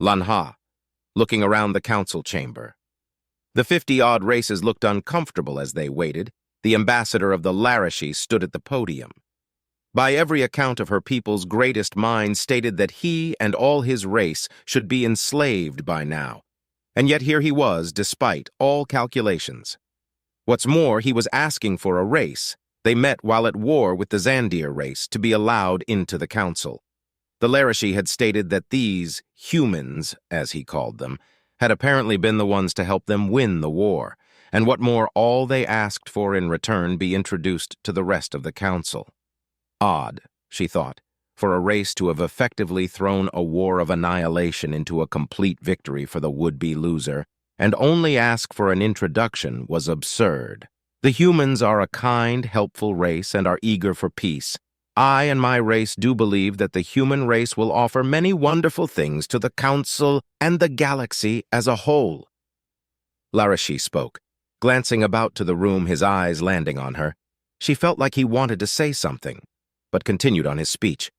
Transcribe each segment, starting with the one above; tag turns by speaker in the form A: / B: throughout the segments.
A: Lanha, looking around the council chamber. The 50-odd races looked uncomfortable as they waited. The ambassador of the Larashi stood at the podium. By every account of her people's greatest mind stated that he and all his race should be enslaved by now. And yet here he was, despite all calculations. What's more, he was asking for a race. They met while at war with the Zandir race to be allowed into the council. The Larashi had stated that these humans, as he called them, had apparently been the ones to help them win the war, and what more, all they asked for in return be introduced to the rest of the council. Odd, she thought, for a race to have effectively thrown a war of annihilation into a complete victory for the would-be loser, and only ask for an introduction was absurd. The humans are a kind, helpful race and are eager for peace. I and my race do believe that the human race will offer many wonderful things to the Council and the galaxy as a whole. Larashi spoke, glancing about to the room, his eyes landing on her. She felt like he wanted to say something, but continued on his speech.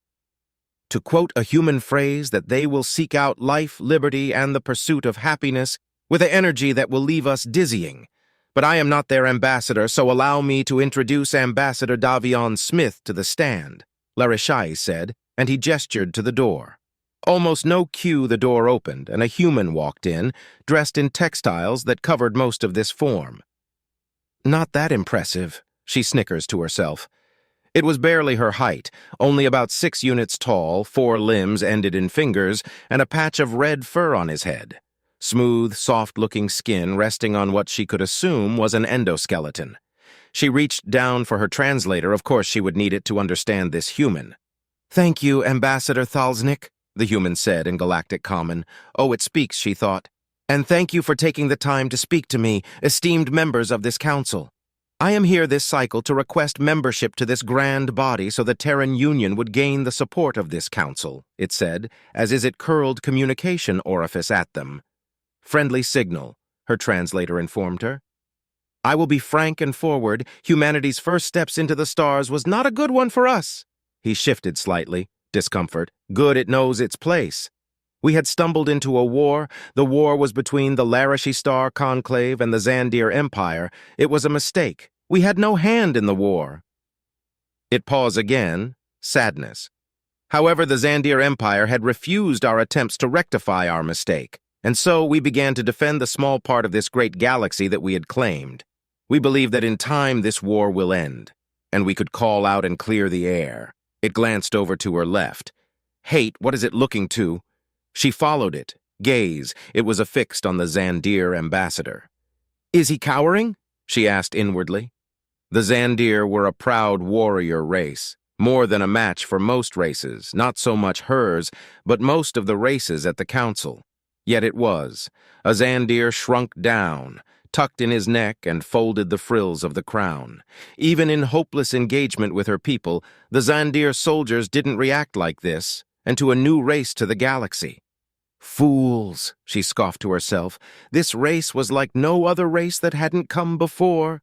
A: To quote a human phrase, that they will seek out life, liberty, and the pursuit of happiness with an energy that will leave us dizzying. But I am not their ambassador, so allow me to introduce Ambassador Davion Smith to the stand, Larashai said, and he gestured to the door. Almost no cue, the door opened, and a human walked in, dressed in textiles that covered most of this form. Not that impressive, she snickers to herself. It was barely her height, only about 6 units tall, 4 limbs ended in fingers, and a patch of red fur on his head. Smooth, soft-looking skin resting on what she could assume was an endoskeleton. She reached down for her translator. Of course she would need it to understand this human. "Thank you, Ambassador Thalsnik," the human said in Galactic Common. "Oh, it speaks," she thought. "And thank you for taking the time to speak to me, esteemed members of this council. I am here this cycle to request membership to this grand body so the Terran Union would gain the support of this council," it said, as it curled communication orifice at them. "Friendly signal," her translator informed her. "I will be frank and forward. Humanity's first steps into the stars was not a good one for us." He shifted slightly, discomfort. "Good, it knows its place. We had stumbled into a war. The war was between the Larashi Star Conclave and the Zandir Empire. It was a mistake. We had no hand in the war." It paused again, sadness. "However, the Zandir Empire had refused our attempts to rectify our mistake. And so we began to defend the small part of this great galaxy that we had claimed. We believe that in time this war will end, and we could call out and clear the air." It glanced over to her left. "Hate, what is it looking to?" She followed it, gaze. It was affixed on the Zandir ambassador. "Is he cowering?" she asked inwardly. The Zandir were a proud warrior race, more than a match for most races, not so much hers, but most of the races at the council. Yet it was. A Zandir shrunk down, tucked in his neck and folded the frills of the crown. Even in hopeless engagement with her people, the Zandir soldiers didn't react like this, and to a new race to the galaxy. "Fools," she scoffed to herself. "This race was like no other race that hadn't come before."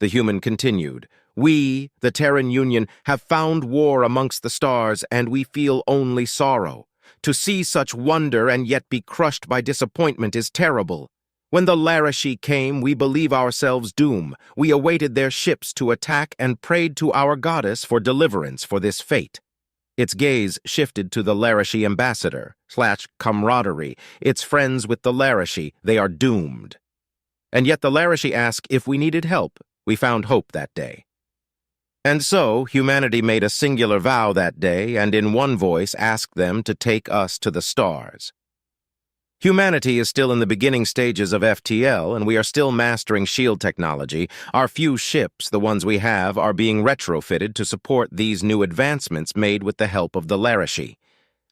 A: The human continued. "We, the Terran Union, have found war amongst the stars, and we feel only sorrow. To see such wonder and yet be crushed by disappointment is terrible. When the Larashi came, we believe ourselves doomed. We awaited their ships to attack and prayed to our goddess for deliverance for this fate." Its gaze shifted to the Larashi ambassador / camaraderie. It's friends with the Larashi. They are doomed. And yet the Larashi asked if we needed help. We found hope that day. And so, humanity made a singular vow that day, and in one voice asked them to take us to the stars. Humanity is still in the beginning stages of FTL, and we are still mastering shield technology. Our few ships, the ones we have, are being retrofitted to support these new advancements made with the help of the Larashi.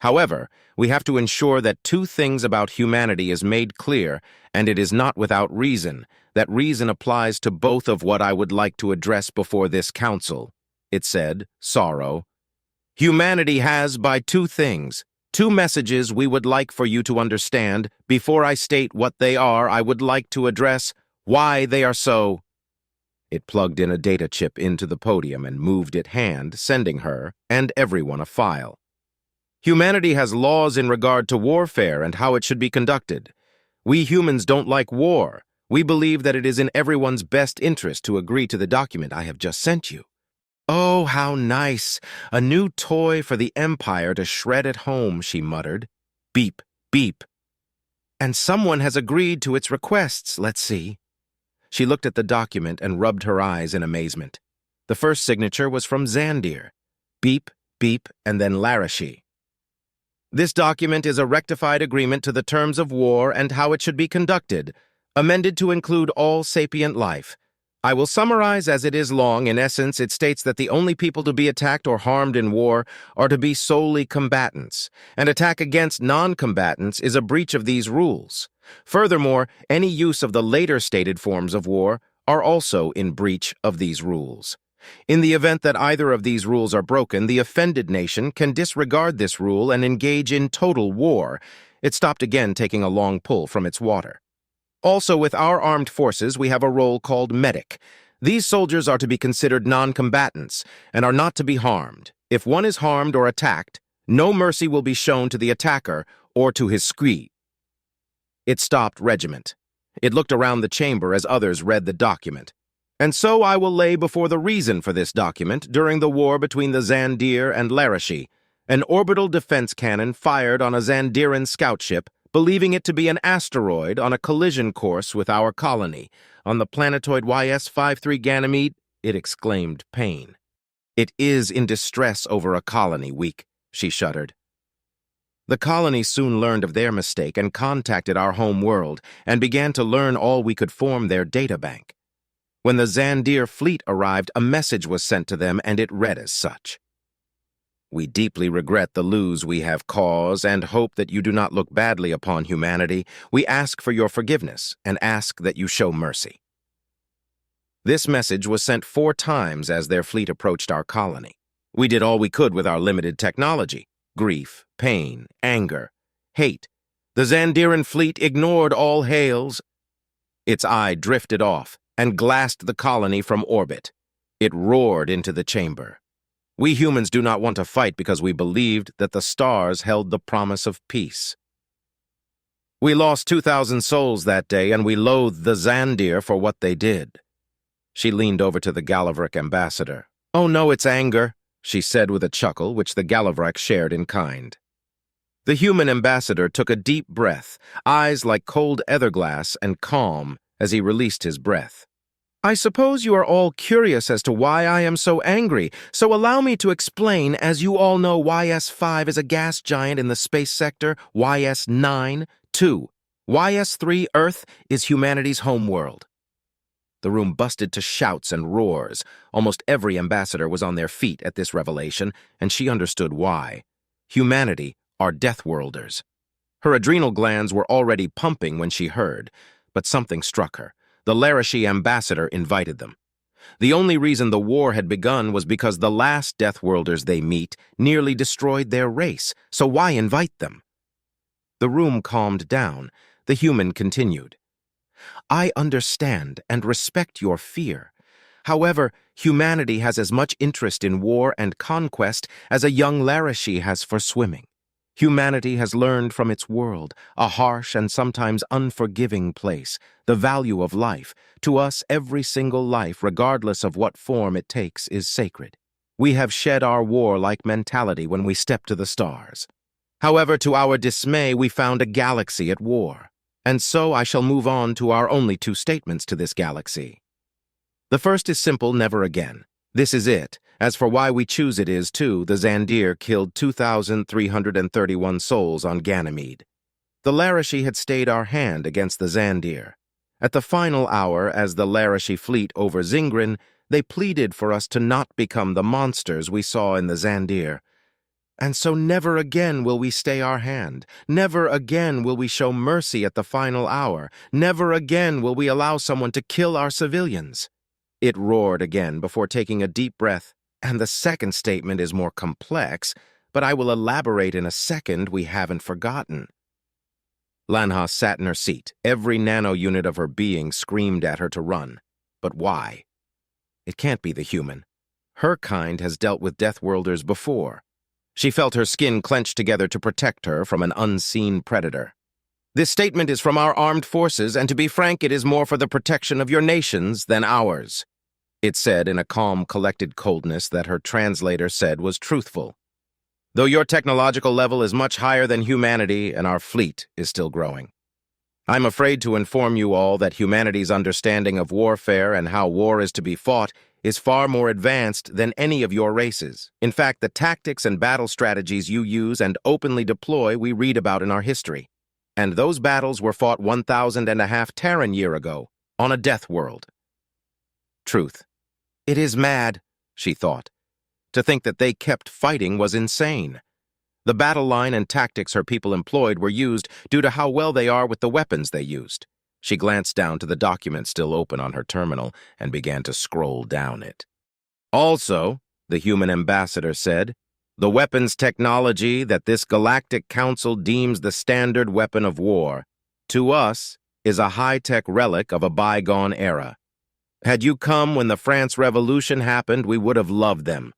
A: However, we have to ensure that 2 things about humanity is made clear, and it is not without reason. That reason applies to both of what I would like to address before this council. It said, sorrow. Humanity has, by 2 things, 2 messages we would like for you to understand. Before I state what they are, I would like to address why they are so. It plugged in a data chip into the podium and moved it hand, sending her and everyone a file. Humanity has laws in regard to warfare and how it should be conducted. We humans don't like war. We believe that it is in everyone's best interest to agree to the document I have just sent you. Oh, how nice! A new toy for the Empire to shred at home, she muttered. Beep, beep. And someone has agreed to its requests, let's see. She looked at the document and rubbed her eyes in amazement. The first signature was from Zandir. Beep, beep, and then Larashi. This document is a rectified agreement to the terms of war and how it should be conducted, amended to include all sapient life. I will summarize as it is long. In essence, it states that the only people to be attacked or harmed in war are to be solely combatants. An attack against non-combatants is a breach of these rules. Furthermore, any use of the later stated forms of war are also in breach of these rules. In the event that either of these rules are broken, the offended nation can disregard this rule and engage in total war. It stopped again, taking a long pull from its water. Also, with our armed forces, we have a role called medic. These soldiers are to be considered non-combatants and are not to be harmed. If one is harmed or attacked, no mercy will be shown to the attacker or to his squee. It stopped regiment. It looked around the chamber as others read the document. And so I will lay before the reason for this document. During the war between the Zandir and Larashi, an orbital defense cannon fired on a Zandiran scout ship, believing it to be an asteroid on a collision course with our colony. On the planetoid YS-53 Ganymede, it exclaimed pain. It is in distress over a colony weak, she shuddered. The colony soon learned of their mistake and contacted our home world and began to learn all we could form their databank. When the Zandir fleet arrived, a message was sent to them and it read as such. We deeply regret the lose we have caused and hope that you do not look badly upon humanity. We ask for your forgiveness and ask that you show mercy. This message was sent 4 times as their fleet approached our colony. We did all we could with our limited technology. Grief, pain, anger, hate. The Zandiran fleet ignored all hails. Its eye drifted off and glassed the colony from orbit. It roared into the chamber. We humans do not want to fight because we believed that the stars held the promise of peace. We lost 2,000 souls that day, and we loathed the Zandir for what they did. She leaned over to the Galavrck ambassador. Oh no, it's anger, she said with a chuckle, which the Galavrck shared in kind. The human ambassador took a deep breath, eyes like cold etherglass and calm as he released his breath. I suppose you are all curious as to why I am so angry, so allow me to explain. As you all know, YS-5 is a gas giant in the space sector, YS-9, 2. YS-3, Earth, is humanity's homeworld. The room busted to shouts and roars. Almost every ambassador was on their feet at this revelation, and she understood why. Humanity are Deathworlders. Her adrenal glands were already pumping when she heard, but something struck her. The Larashi ambassador invited them. The only reason the war had begun was because the last Deathworlders they meet nearly destroyed their race, so why invite them? The room calmed down. The human continued. I understand and respect your fear. However, humanity has as much interest in war and conquest as a young Larashi has for swimming. Humanity has learned from its world, a harsh and sometimes unforgiving place, the value of life. To us, every single life, regardless of what form it takes, is sacred. We have shed our warlike mentality when we stepped to the stars. However, to our dismay, we found a galaxy at war. And so I shall move on to our only 2 statements to this galaxy. The first is simple: never again. This is it. As for why we choose it is, too, the Zandir killed 2,331 souls on Ganymede. The Larashi had stayed our hand against the Zandir. At the final hour, as the Larashi fleet over Zingrin, they pleaded for us to not become the monsters we saw in the Zandir. And so never again will we stay our hand. Never again will we show mercy at the final hour. Never again will we allow someone to kill our civilians. It roared again before taking a deep breath. And the second statement is more complex, but I will elaborate in a second. We haven't forgotten. Lanha sat in her seat. Every nano-unit of her being screamed at her to run. But why? It can't be the human. Her kind has dealt with Deathworlders before. She felt her skin clench together to protect her from an unseen predator. "This statement is from our armed forces, and to be frank, it is more for the protection of your nations than ours," it said in a calm, collected coldness that her translator said was truthful. "Though your technological level is much higher than humanity and our fleet is still growing. I'm afraid to inform you all that humanity's understanding of warfare and how war is to be fought is far more advanced than any of your races. In fact, the tactics and battle strategies you use and openly deploy we read about in our history. And those battles were fought 1,500 Terran year ago, on a death world." Truth. It is mad, she thought. To think that they kept fighting was insane. The battle line and tactics her people employed were used due to how well they are with the weapons they used. She glanced down to the document still open on her terminal and began to scroll down it. "Also," the human ambassador said, "the weapons technology that this galactic council deems the standard weapon of war, to us, is a high-tech relic of a bygone era. Had you come when the France Revolution happened, we would have loved them.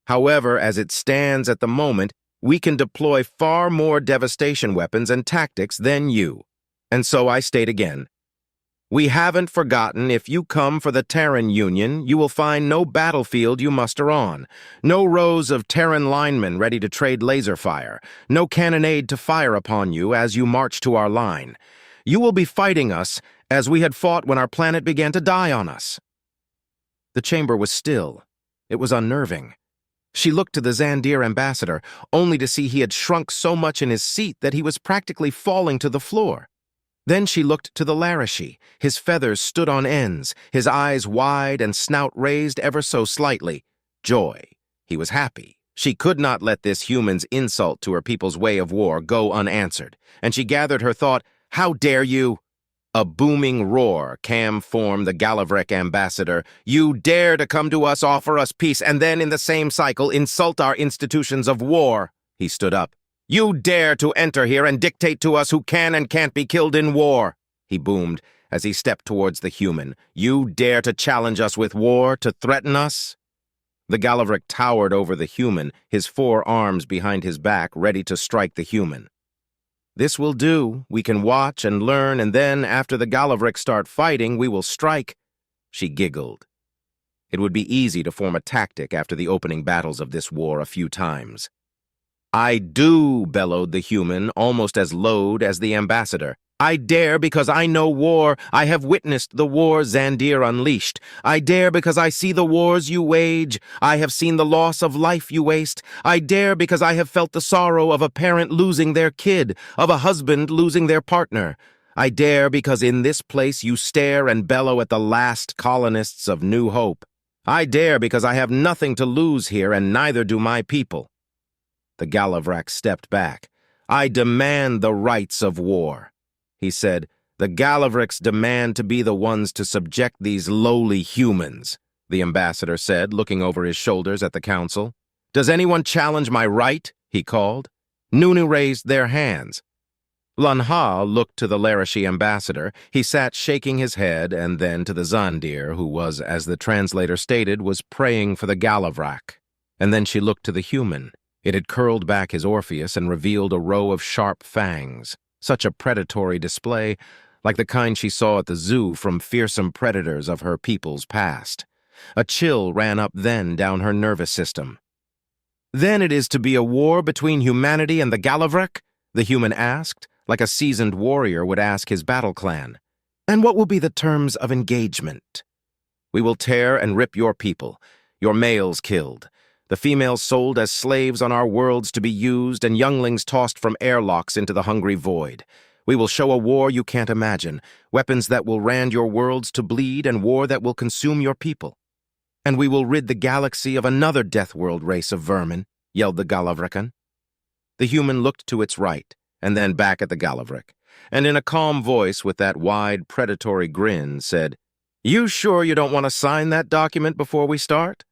A: However, as it stands at the moment, we can deploy far more devastation weapons and tactics than you. And so I state again, we haven't forgotten if you come for the Terran Union, you will find no battlefield you muster on, no rows of Terran linemen ready to trade laser fire, no cannonade to fire upon you as you march to our line. You will be fighting us as we had fought when our planet began to die on us." The chamber was still. It was unnerving. She looked to the Zandir ambassador, only to see he had shrunk so much in his seat that he was practically falling to the floor. Then she looked to the Larashi. His feathers stood on ends, his eyes wide and snout raised ever so slightly. Joy. He was happy. She could not let this human's insult to her people's way of war go unanswered, and she gathered her thought, "How dare you?" A booming roar formed the Galavrck ambassador. "You dare to come to us, offer us peace, and then in the same cycle insult our institutions of war." He stood up. "You dare to enter here and dictate to us who can and can't be killed in war," he boomed as he stepped towards the human. "You dare to challenge us with war, to threaten us?" The Galavrck towered over the human, his 4 arms behind his back, ready to strike the human. "This will do. We can watch and learn, and then, after the Galavrck start fighting, we will strike." She giggled. It would be easy to form a tactic after the opening battles of this war a few times. "I do," bellowed the human, almost as low as the ambassador. "I dare because I know war. I have witnessed the war Zandir unleashed. I dare because I see the wars you wage. I have seen the loss of life you waste. I dare because I have felt the sorrow of a parent losing their kid, of a husband losing their partner. I dare because in this place you stare and bellow at the last colonists of New Hope. I dare because I have nothing to lose here, and neither do my people." The Galavrck stepped back. "I demand the rights of war," he said. "The Galavricks demand to be the ones to subject these lowly humans," the ambassador said, looking over his shoulders at the council. "Does anyone challenge my right?" he called. Nunu raised their hands. Lanha looked to the Larashi ambassador. He sat shaking his head, and then to the Zandir, who was, as the translator stated, was praying for the Galavrck. And then she looked to the human. It had curled back his Orpheus and revealed a row of sharp fangs. Such a predatory display, like the kind she saw at the zoo from fearsome predators of her people's past. A chill ran up then down her nervous system. "Then it is to be a war between humanity and the Galavrck?" the human asked, like a seasoned warrior would ask his battle clan. "And what will be the terms of engagement?" "We will tear and rip your people, your males killed, the females sold as slaves on our worlds to be used, and younglings tossed from airlocks into the hungry void. We will show a war you can't imagine, weapons that will rend your worlds to bleed, and war that will consume your people. And we will rid the galaxy of another death world race of vermin," yelled the Galavrckan. The human looked to its right, and then back at the Galavrck, and in a calm voice with that wide, predatory grin, said, "You sure you don't want to sign that document before we start?"